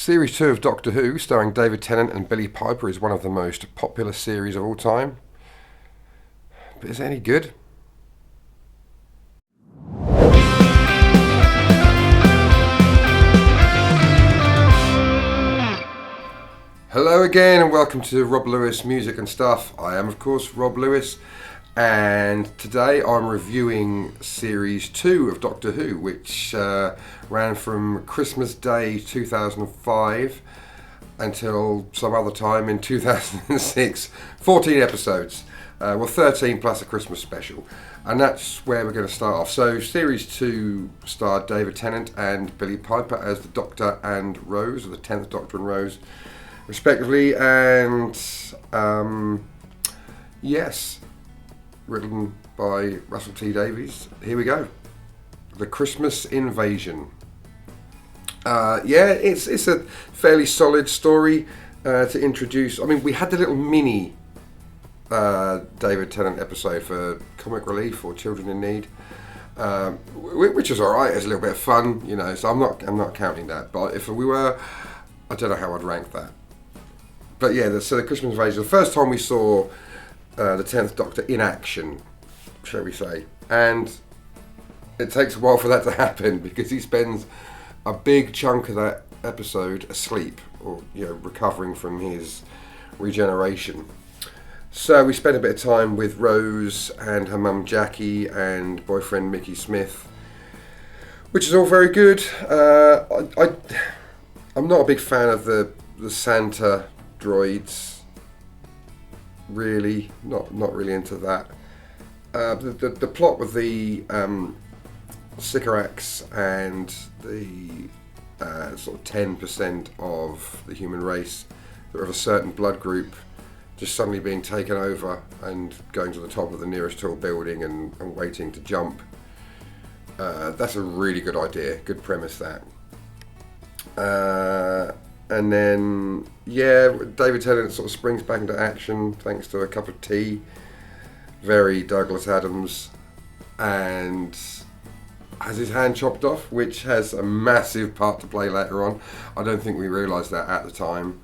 Series 2 of Doctor Who, starring David Tennant and Billie Piper, is one of the most popular series of all time. But is it any good? Hello again and welcome to Rob Lewis Music and Stuff. I am of course Rob Lewis, and today I'm reviewing Series 2 of Doctor Who, which ran from Christmas Day 2005 until some other time in 2006. 14 episodes, 13 plus a Christmas special, and that's where we're going to start off. So Series 2 starred David Tennant and Billie Piper as the Doctor and Rose, or the 10th Doctor and Rose respectively, and yes, written by Russell T Davies. Here we go. The Christmas Invasion. It's a fairly solid story to introduce. I mean, we had the little mini David Tennant episode for comic relief or children in need, which is all right. It's a little bit of fun, you know. So I'm not counting that. But if we were, I don't know how I'd rank that. But yeah, so the Christmas Invasion, the first time we saw the 10th Doctor in action, shall we say. And it takes a while for that to happen because he spends a big chunk of that episode asleep, or recovering from his regeneration. So we spent a bit of time with Rose and her mum Jackie and boyfriend Mickey Smith, which is all very good. I'm not a big fan of the Santa droids, really, not really into that. The plot with the Sycorax and the sort of 10% of the human race that are of a certain blood group just suddenly being taken over and going to the top of the nearest tall building and waiting to jump. That's a really good idea, good premise that. And then, David Tennant sort of springs back into action thanks to a cup of tea. Very Douglas Adams, and has his hand chopped off, which has a massive part to play later on. I don't think we realised that at the time.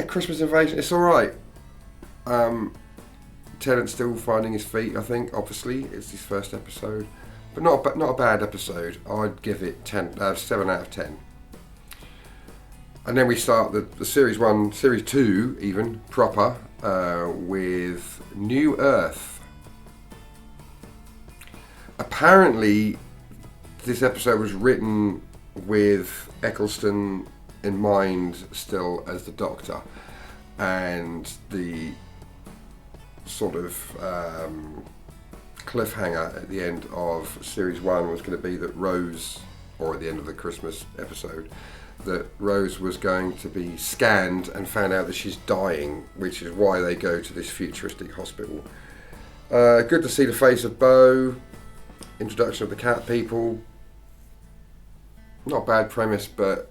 Christmas Invasion, it's alright. Tennant's still finding his feet, I think. Obviously, it's his first episode. But not a bad episode. I'd give it 7 out of 10. And then we start the Series 1, Series 2 even, proper, with New Earth. Apparently, this episode was written with Eccleston in mind still as the Doctor. And the sort of cliffhanger at the end of Series 1 was going to be that Rose, or at the end of the Christmas episode, that Rose was going to be scanned and found out that she's dying, which is why they go to this futuristic hospital. Good to see the face of Bo, introduction of the cat people. Not a bad premise, but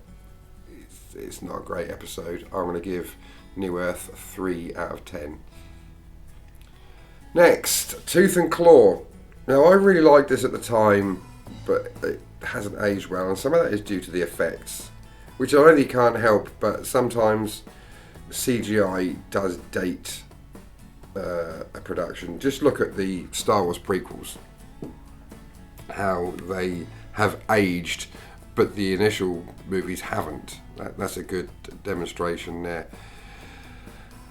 it's not a great episode. I'm going to give New Earth 3 out of 10. Next, Tooth and Claw. Now, I really liked this at the time, but it hasn't aged well, and some of that is due to the effects, which I really can't help, but sometimes CGI does date a production. Just look at the Star Wars prequels, how they have aged, but the initial movies haven't. That's a good demonstration there.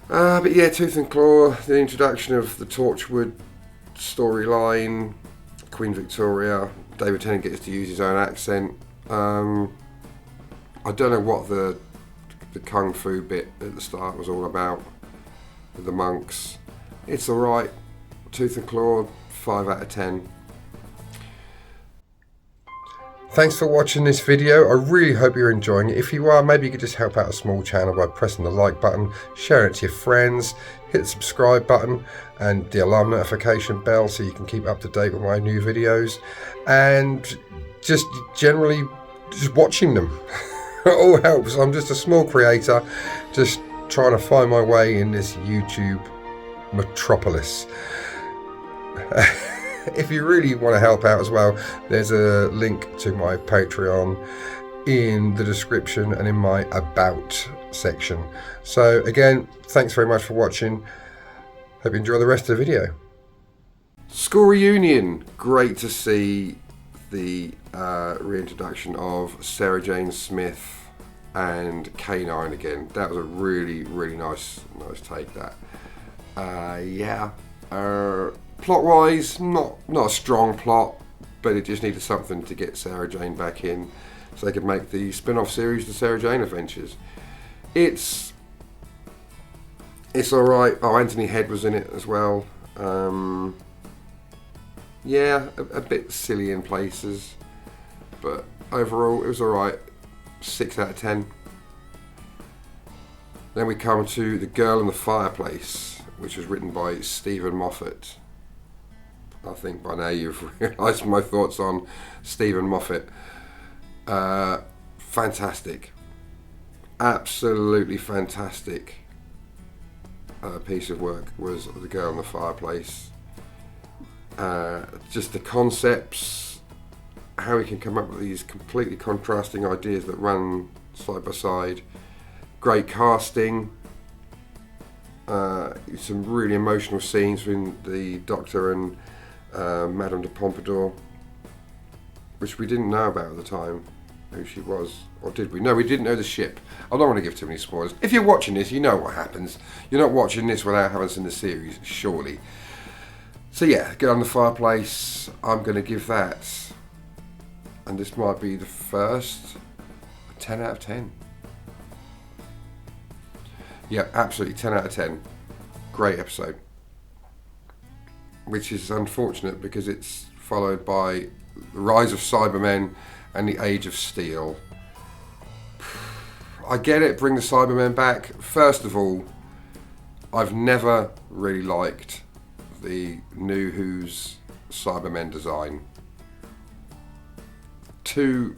But yeah, Tooth and Claw, the introduction of the Torchwood storyline, Queen Victoria, David Tennant gets to use his own accent. I don't know what the kung fu bit at the start was all about with the monks. It's alright. Tooth and Claw, 5 out of 10. Thanks for watching this video. I really hope you're enjoying it. If you are, maybe you could just help out a small channel by pressing the like button, sharing it to your friends, hit the subscribe button and the alarm notification bell so you can keep up to date with my new videos, and just generally just watching them. It all helps. I'm just a small creator just trying to find my way in this YouTube metropolis. If you really want to help out as well, there's a link to my Patreon in the description and in my about section. So again, thanks very much for watching. Hope you enjoy the rest of the video. School reunion. Great to see the reintroduction of Sarah Jane Smith and K9 again. That was a really nice take. That plot wise, not a strong plot, but it just needed something to get Sarah Jane back in so they could make the spin-off series, the Sarah Jane Adventures. It's alright. Oh, Anthony Head was in it as well. Yeah, a bit silly in places, but overall it was alright. 6 out of 10. Then we come to The Girl in the Fireplace, which was written by Stephen Moffat. I think by now you've realised my thoughts on Stephen Moffat. Fantastic. Absolutely fantastic piece of work was The Girl in the Fireplace. Just the concepts, how he can come up with these completely contrasting ideas that run side by side. Great casting. Some really emotional scenes between the Doctor and Madame de Pompadour, which we didn't know about at the time, who she was. Or did we? No, we didn't know the ship. I don't want to give too many spoilers. If you're watching this, you know what happens. You're not watching this without having seen the series, surely. So yeah, Girl in the Fireplace, I'm going to give that, and this might be the first, a 10 out of 10. Yeah, absolutely 10 out of 10. Great episode. Which is unfortunate because it's followed by The Rise of Cybermen and The Age of Steel. I get it, bring the Cybermen back. First of all, I've never really liked the New Who's Cybermen design. Too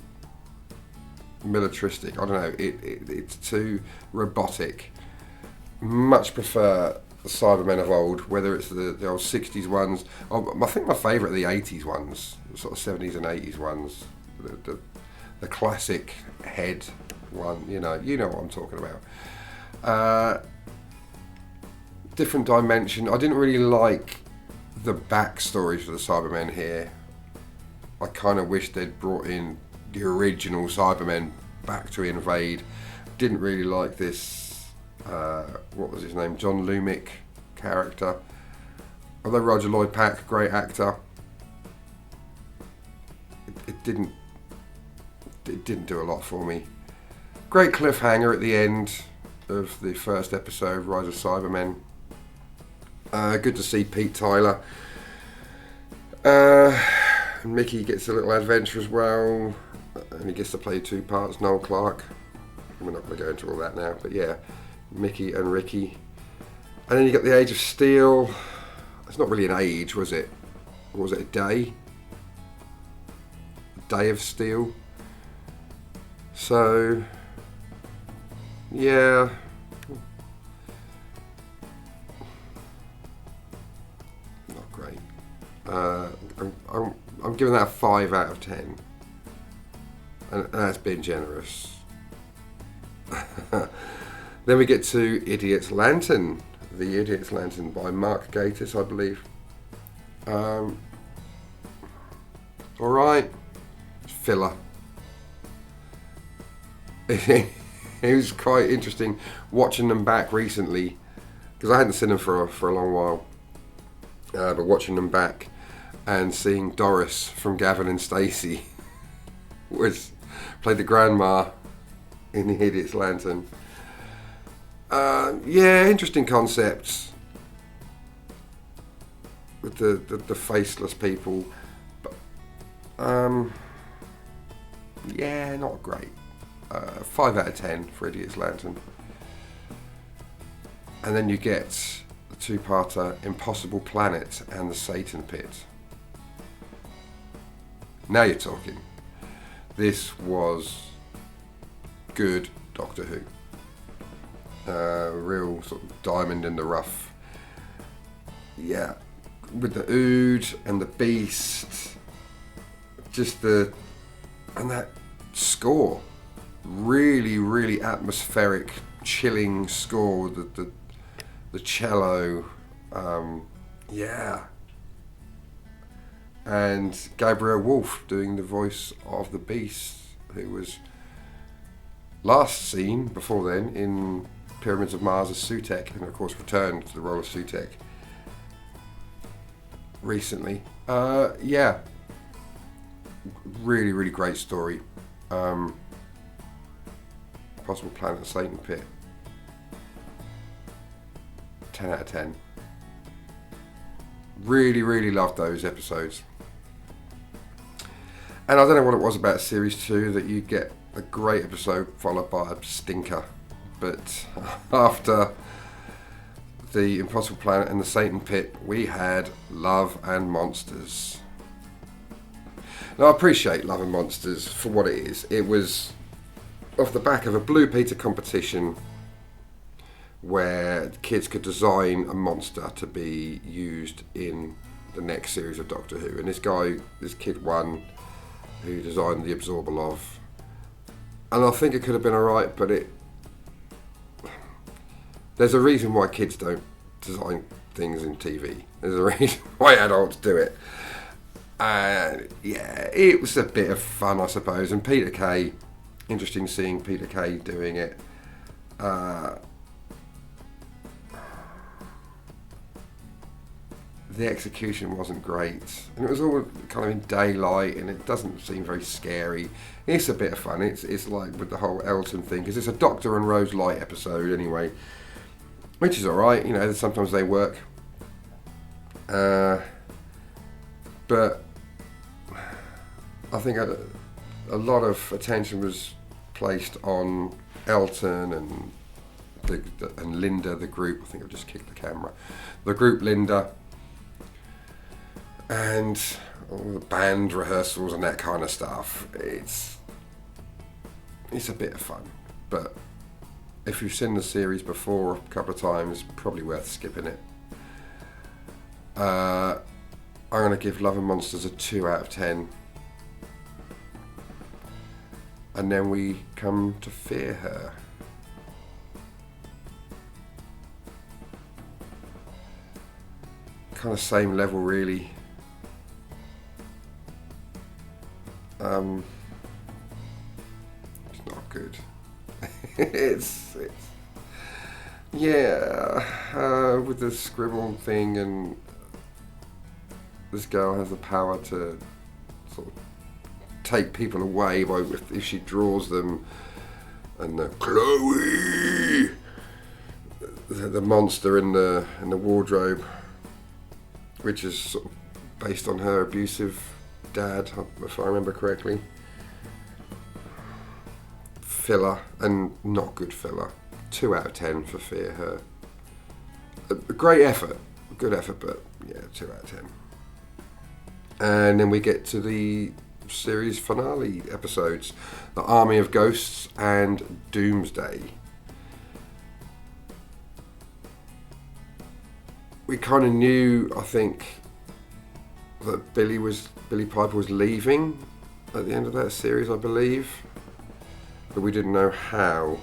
militaristic, I don't know, it's too robotic. Much prefer the Cybermen of old, whether it's the old 60s ones. I think my favourite are the 80s ones, the sort of 70s and 80s ones. The classic head one, you know what I'm talking about. Different dimension. I didn't really like the backstories for the Cybermen here. I kind of wish they'd brought in the original Cybermen back to invade. Didn't really like this, what was his name, John Lumick character. Although Roger Lloyd Pack, great actor, it didn't do a lot for me. Great cliffhanger at the end of the first episode, Rise of Cybermen. Good to see Pete Tyler. Mickey gets a little adventure as well, and he gets to play 2 parts, Noel Clarke. We're not going to go into all that now, but yeah, Mickey and Ricky. And then you got the Age of Steel. It's not really an age, was it? Or was it a day? A day of steel. So, yeah. Not great. I'm giving that a 5 out of 10. And that's being generous. Then we get to Idiot's Lantern. The Idiot's Lantern by Mark Gatiss, I believe. Alright. Filler. It was quite interesting watching them back recently, because I hadn't seen them for a long while. But watching them back and seeing Doris from Gavin and Stacey played the grandma in The Idiot's Lantern. Yeah, interesting concepts with the faceless people, but yeah, not great. 5 out of 10 for Idiot's Lantern. And then you get the 2-parter Impossible Planet and the Satan Pit. Now you're talking. This was good Doctor Who. Real sort of diamond in the rough. Yeah, with the Ood and the Beast, and that score. really, really atmospheric, chilling score. The cello, yeah. And Gabrielle Wolfe doing the voice of the Beast, who was last seen before then in Pyramids of Mars as Sutekh, and of course returned to the role of Sutekh recently. Yeah, really, really great story. Possible Planet Satan Pit. 10 out of 10. Really, really loved those episodes. And I don't know what it was about Series 2 that you get a great episode followed by a stinker. But after the Impossible Planet and the Satan Pit, we had Love and Monsters. Now, I appreciate Love and Monsters for what it is. It was off the back of a Blue Peter competition where kids could design a monster to be used in the next series of Doctor Who. And this kid won, who designed the Absorbaloff. And I think it could have been alright, but there's a reason why kids don't design things in TV. There's a reason why adults do it. And yeah, it was a bit of fun, I suppose. And Peter Kay, interesting seeing Peter Kay doing it. The execution wasn't great, and it was all kind of in daylight, and it doesn't seem very scary. It's a bit of fun. It's like with the whole Elton thing, because it's a Doctor and Rose Light episode anyway, which is alright. You know, sometimes they work. But I think a lot of attention was placed on Elton and Linda, the group. I think I've just kicked the camera. The group Linda. And all the band rehearsals and that kind of stuff. It's a bit of fun, but if you've seen the series before a couple of times, probably worth skipping it. I'm going to give Love and Monsters a 2 out of 10. And then we come to Fear Her. Kind of same level, really. It's not good. it's yeah, with the scribble thing, and this girl has the power to sort of take people away if she draws them, and the Chloe, the monster in the wardrobe, which is sort of based on her abusive dad, if I remember correctly. Filler, and not good filler. 2 out of 10 for Fear Her. A great effort, good effort, but yeah, 2 out of 10. And then we get to the series finale episodes, The Army of Ghosts and Doomsday. We kind of knew, I think, that Billie Piper was leaving at the end of that series, I believe, but we didn't know how.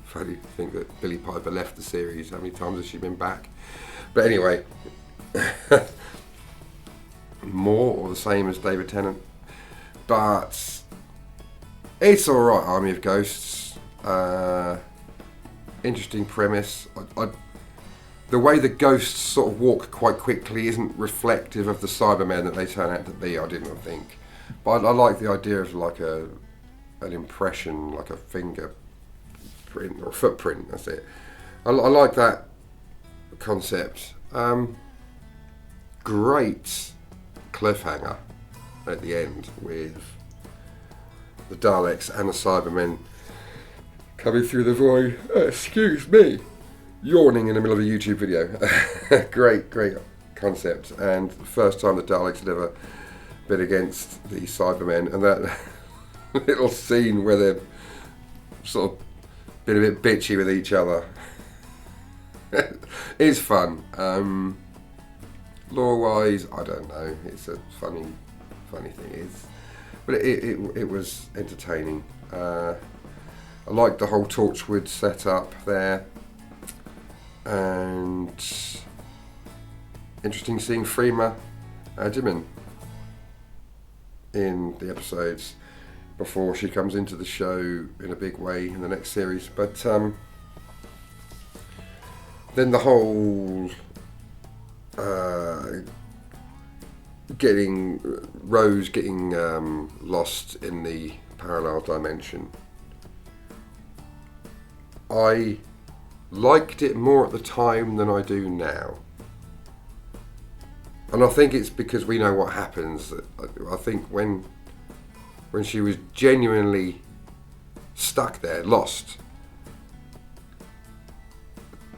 Funny to think that Billie Piper left the series. How many times has she been back? But anyway, more or the same as David Tennant, but it's all right. Army of Ghosts. Interesting premise. The way the ghosts sort of walk quite quickly isn't reflective of the Cybermen that they turn out to be, I didn't think. But I like the idea of like an impression, like a fingerprint or a footprint, that's it. I like that concept. Great cliffhanger at the end with the Daleks and the Cybermen coming through the void. Excuse me. Yawning in the middle of a YouTube video. Great concept, and the first time the Daleks had ever been against the Cybermen, and that little scene where they've sort of been a bit bitchy with each other. It's fun. Lore-wise, I don't know. It's a funny funny thing is. But it was entertaining. I liked the whole Torchwood setup there. And interesting seeing Freema Agyeman in the episodes before she comes into the show in a big way in the next series. But then the whole Rose getting lost in the parallel dimension. I liked it more at the time than I do now. And I think it's because we know what happens. I think when she was genuinely stuck there, lost,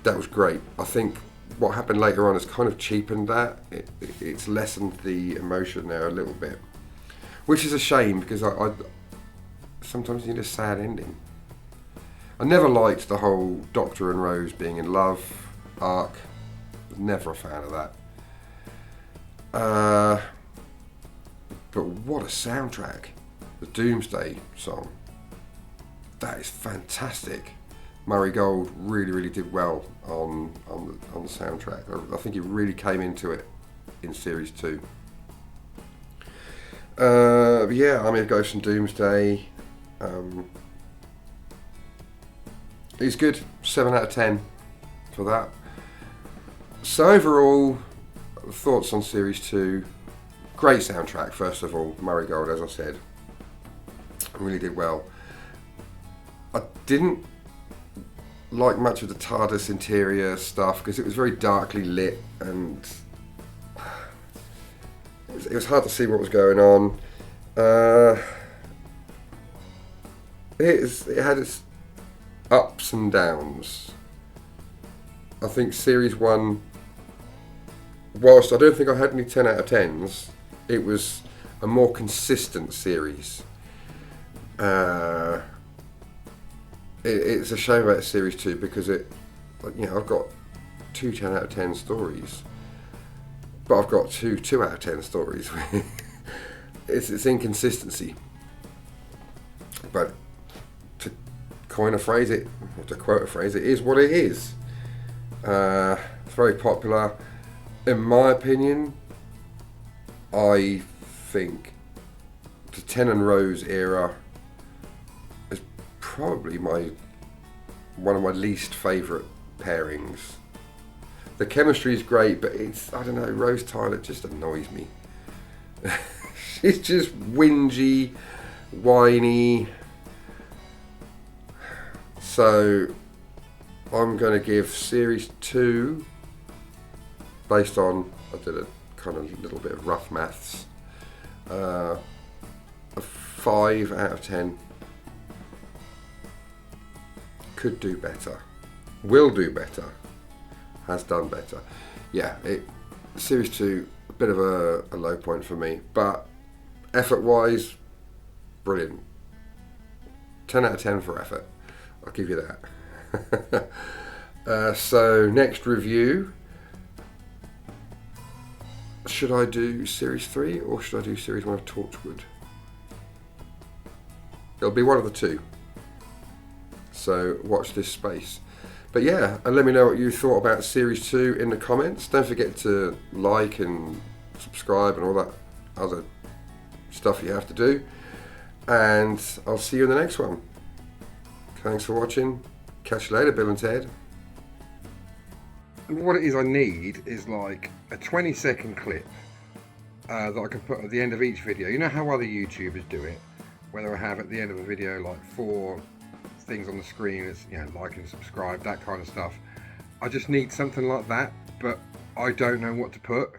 that was great. I think what happened later on has kind of cheapened that. It's lessened the emotion there a little bit, which is a shame because I sometimes need a sad ending. I never liked the whole Doctor and Rose being in love arc. Never a fan of that. But what a soundtrack. The Doomsday song. That is fantastic. Murray Gold really did well on the soundtrack. I think he really came into it in series 2. Yeah, Army of Ghosts and Doomsday. It's good. 7 out of 10 for that. So overall, thoughts on series 2. Great soundtrack, first of all. Murray Gold, as I said, really did well. I didn't like much of the TARDIS interior stuff because it was very darkly lit and it was hard to see what was going on. It had its ups and downs. I think series 1, whilst I don't think I had any 10 out of 10s, it was a more consistent series. It's a shame about series 2 because I've got 2 10 out of 10 stories, but I've got 2 2 out of 10 stories. It's inconsistency. But to coin a phrase, or to quote a phrase, it is what it is. It's very popular. In my opinion, I think the Tennant and Rose era is probably one of my least favourite pairings. The chemistry is great, but I don't know, Rose Tyler just annoys me. She's just whingy, whiny. So I'm going to give series 2, based on, I did a kind of little bit of rough maths, a 5 out of 10. Could do better, will do better, has done better. Yeah, series 2, a bit of a low point for me, but effort wise, brilliant. 10 out of 10 for effort, I'll give you that. So next review, should I do series 3 or should I do series 1 of Torchwood? It'll be one of the two. So watch this space. But yeah, and let me know what you thought about series 2 in the comments. Don't forget to like and subscribe and all that other stuff you have to do. And I'll see you in the next one. Thanks for watching. Catch you later, Bill and Ted. What it is I need is like a 20-second clip that I can put at the end of each video. You know how other YouTubers do it, whether I have at the end of a video like 4 things on the screen, as like and subscribe, that kind of stuff. I just need something like that, but I don't know what to put.